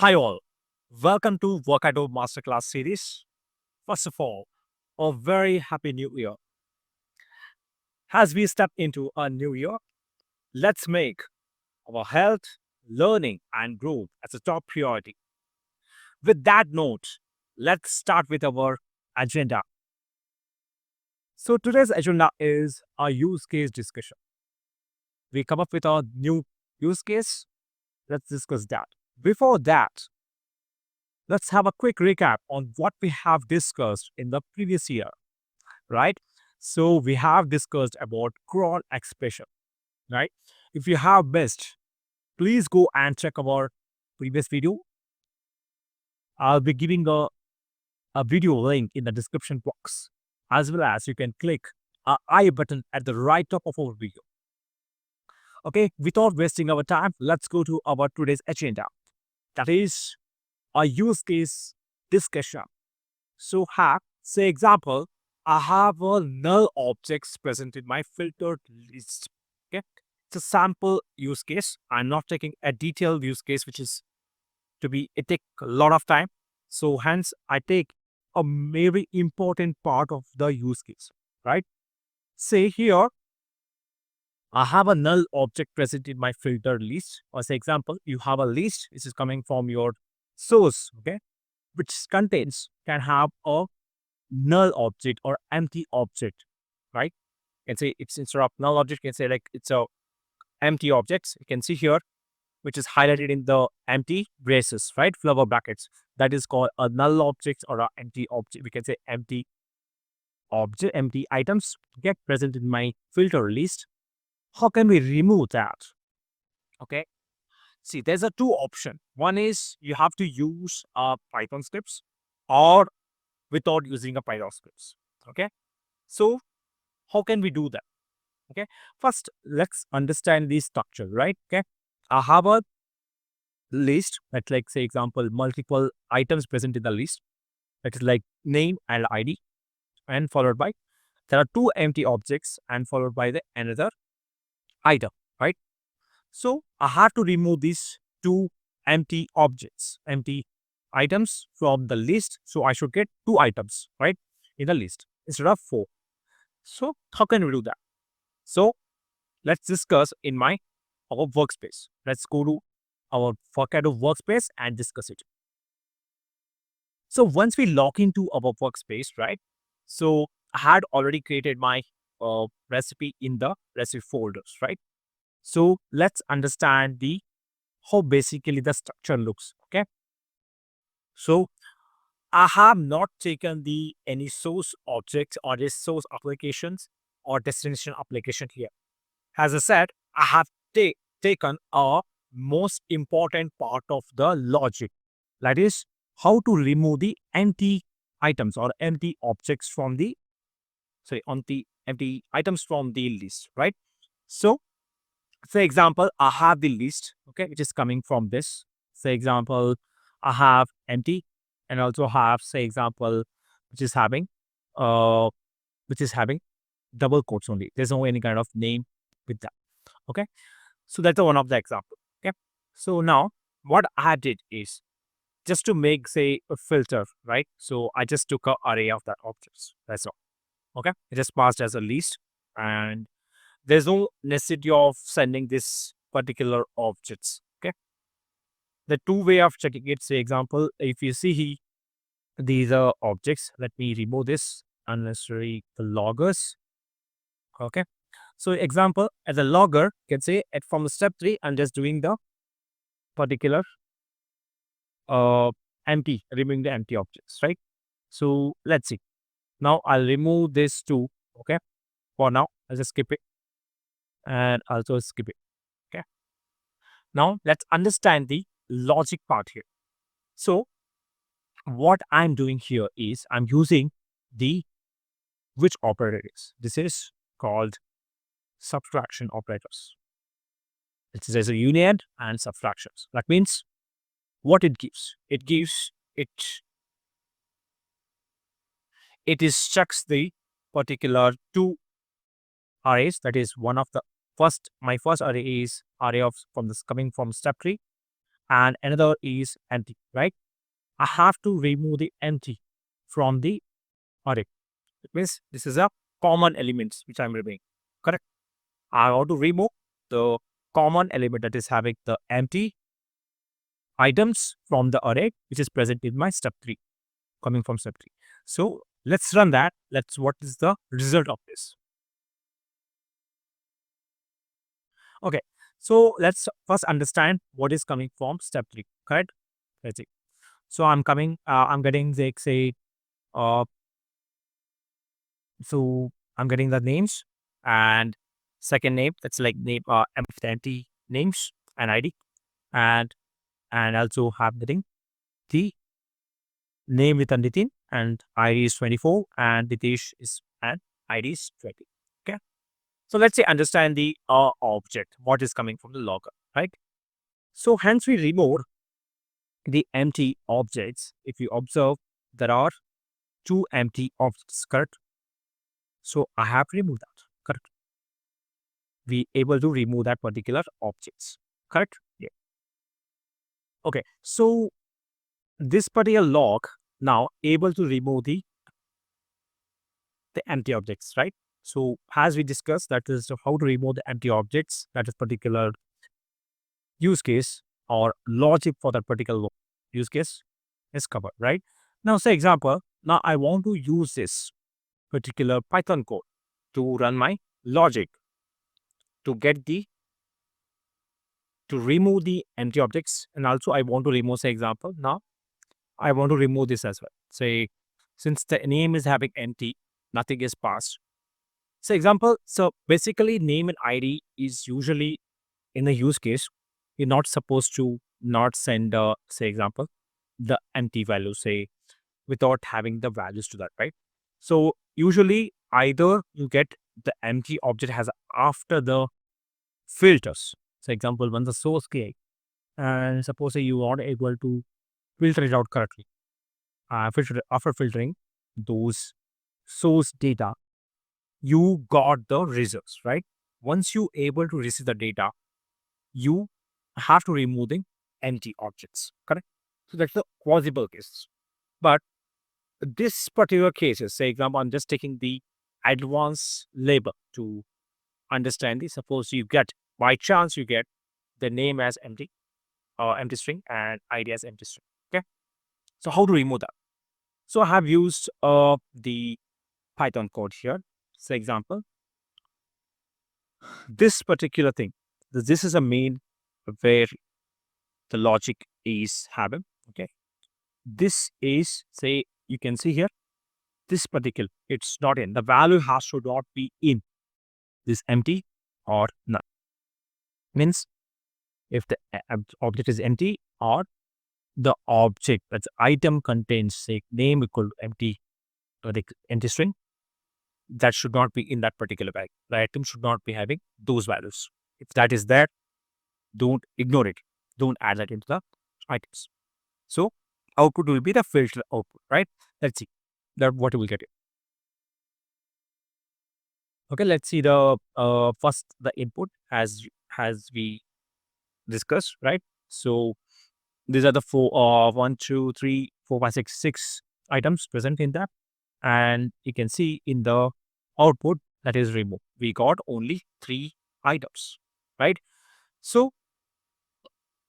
Hi all, welcome to Workato Master Class series. First of all, a very happy new year. As we step into a new year, let's make our health, learning, and growth as a top priority. With that note, let's start with our agenda. So today's agenda is a use case discussion. We come up with a new use case. Let's discuss that. Before that, let's have a quick recap on what we have discussed in the previous year, right? So we have discussed about CRON Expression, right? If you have missed, please go and check our previous video. I'll be giving a video link in the description box, as well as you can click a I button at the right top of our video. Okay, without wasting our time, let's go to our today's agenda. That is a use case discussion. So say example, I have a null objects present in my filtered list. Okay, it's a sample use case. I'm not taking a detailed use case, which is it take a lot of time. So hence I take a very important part of the use case, right? Say here, I have a null object present in my filtered list. Or say example, you have a list. This is coming from your source, okay, which can have a null object or empty object, right? You can say it's instead of null object, you can say like it's a empty objects. You can see here, which is highlighted in the empty braces, right? Flower brackets. That is called a null object or an empty object. We can say empty object, empty items get present in my filter list. How can we remove that? Okay. See, there's a two option. One is you have to use Python scripts or without using a Python scripts. Okay. So how can we do that? Okay. First, let's understand the structure, right? Okay. I have a list that, like, say example, multiple items present in the list. That is like name and ID, and followed by there are two empty objects and followed by the another item, right? So I have to remove these two empty objects, empty items from the list. So I should get two items, right, in the list instead of four. So how can we do that? So let's discuss in our workspace. Let's go to our Workato workspace and discuss it. So once we log into our workspace, right? So I had already created my recipe in the recipe folders, right? So let's understand how basically the structure looks. Okay. So I have not taken any source objects or the source applications or destination application here. As I said, I have taken a most important part of the logic. That is how to remove the empty items or empty objects from the empty items from the list, right? So, say example, I have the list, okay, which is coming from this. Say example, I have empty and also have, say example, which is having uh double quotes only. There's no any kind of name with that. Okay. So that's one of the example. Okay. So now what I did is just to make, say, a filter, right? So I just took an array of that objects. That's all. Okay. It just passed as a list, and there's no necessity of sending this particular objects. Okay. The two way of checking it, say example, if you see these are objects, let me remove this unnecessary loggers. Okay. So example, as a logger, you can say from step 3, I'm just doing the particular uh removing the empty objects, right? So let's see. Now I'll remove this too. Okay. For now, I'll just skip it and also skip it. Okay. Now let's understand the logic part here. So what I'm doing here is I'm using the which operator is. This is called subtraction operators. There's a union and subtractions. That means what it gives. It instructs the particular two arrays. That is one of the my first array is array of from this coming from step 3, and another is empty, right? I have to remove the empty from the array. It means this is a common element which I'm removing. Correct. I want to remove the common element that is having the empty items from the array, which is present in my step 3, coming from step 3. So let's run that. What is the result of this? Okay. So let's first understand what is coming from step 3. Correct. Let's see. So I'm getting like say, uh, so I'm getting the names and second name, that's like name, empty names and ID, and also have getting the name with a Nitin and ID is 24 and Nitish is and ID is 20. Okay. So let's say understand the object, what is coming from the logger, right? So hence we remove the empty objects. If you observe, there are two empty objects, correct? So I have removed that, correct? We able to remove that particular objects, correct? Yeah. Okay. So this particular log now able to remove the empty objects, right? So as we discussed, that is how to remove the empty objects, that is particular use case or logic for that particular use case is covered, right? Now, say example, now I want to use this particular Python code to run my logic to get the to remove the empty objects, and also I want to remove, say example, now I want to remove this as well. Say, since the name is having empty, nothing is passed. So example, so basically name and ID is usually in a use case, you're not supposed to not send, say example, the empty value, say, without having the values to that, right? So usually either you get the empty object has after the filters. So example, when the source key, and suppose say you are able to filter it out correctly. After filtering those source data, you got the results, right? Once you able to receive the data, you have to remove the empty objects, correct? So that's the possible case. But this particular case is, say example, I'm just taking the advanced label to understand this. Suppose you get, by chance, you get the name as empty or empty string and ID as empty string. Okay. So how to remove that? So I have used the Python code here. Say example, this particular thing, this is a main where the logic is having. Okay. This is, say, you can see here, this particular, it's not in. The value has to not be in this empty or none. Means if the object is empty or the object, that's item contains, say, name equal to empty or the empty string, that should not be in that particular bag. The item should not be having those values. If that is there, don't ignore it. Don't add that into the items. So output will be the filter output, right? Let's see that what we will get here. Okay, let's see the first the input as we discussed, right? So these are the four, 1, 2, 3, 4, 5, 6, 6 items present in that, and you can see in the output that is removed. We got only 3 items, right? So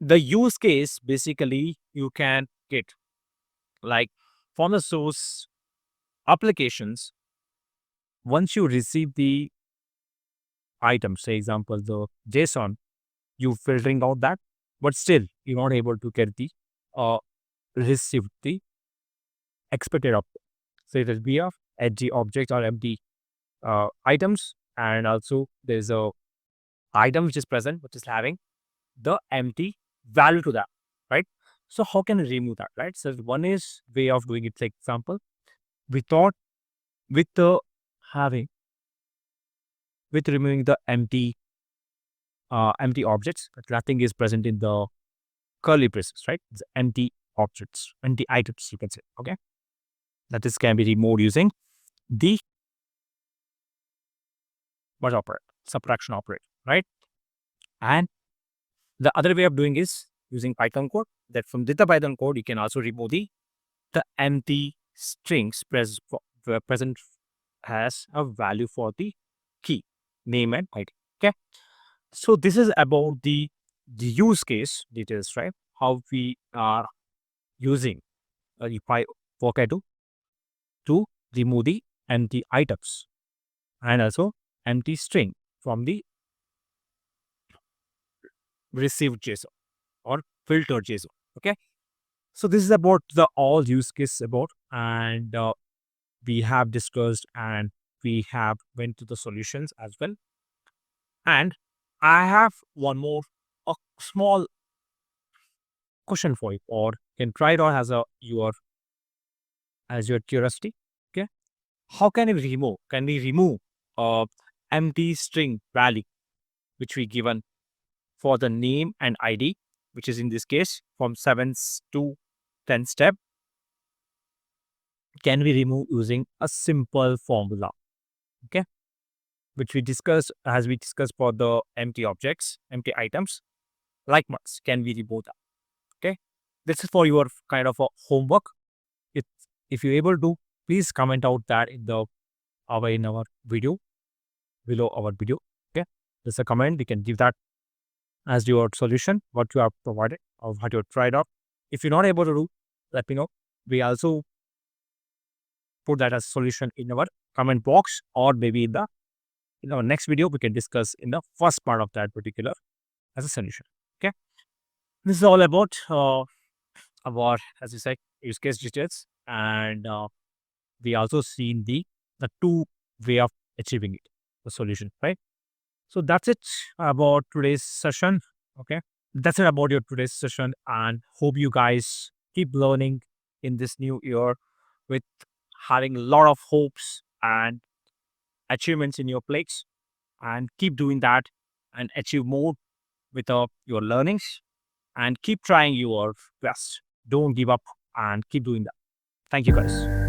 the use case basically you can get like from the source applications. Once you receive the item, say example the JSON, you filtering out that, but still you're not able to get the receive the expected output. So it will be of edgy object or empty items, and also there's a item which is present which is having the empty value to that, right? So how can we remove that, right? So one is way of doing it, like example, we thought with the having with removing the empty objects, but nothing is present in the curly braces, right? It's empty objects, empty items, you can say. Okay, that is can be removed using the what operator, subtraction operator, right? And the other way of doing is using Python code. That from the Python code, you can also remove the empty strings present has a value for the key, name and ID. Okay. So this is about the use case details, right? How we are using the Workato to remove the empty items and also empty string from the received JSON or filtered JSON. Okay. So this is about the all use case about, and we have discussed and we have went to the solutions as well. And I have one more a small question for you, or you can try it on as your curiosity. Okay, how can we remove? Can we remove empty string value which we given for the name and ID, which is in this case from 7 to 10 step? Can we remove using a simple formula? Okay, which we discussed as we discussed for the empty objects, empty items. Likewise, can we remove that? Okay, this is for your kind of a homework. If if you're able to, please comment out that in our video below our video. Okay, there's a comment. You can give that as your solution, what you have provided or what you have tried out. If you're not able to do, let me know. We also put that as solution in our comment box, or maybe in our next video we can discuss in the first part of that particular as a solution. Okay, this is all about as you said use case details, and we also seen the two way of achieving it, the solution, right? So that's it about today's session. Okay, that's it about your today's session, and hope you guys keep learning in this new year with having a lot of hopes and achievements in your plates, and keep doing that and achieve more with your learnings, and keep trying your best. Don't give up and keep doing that. Thank you guys.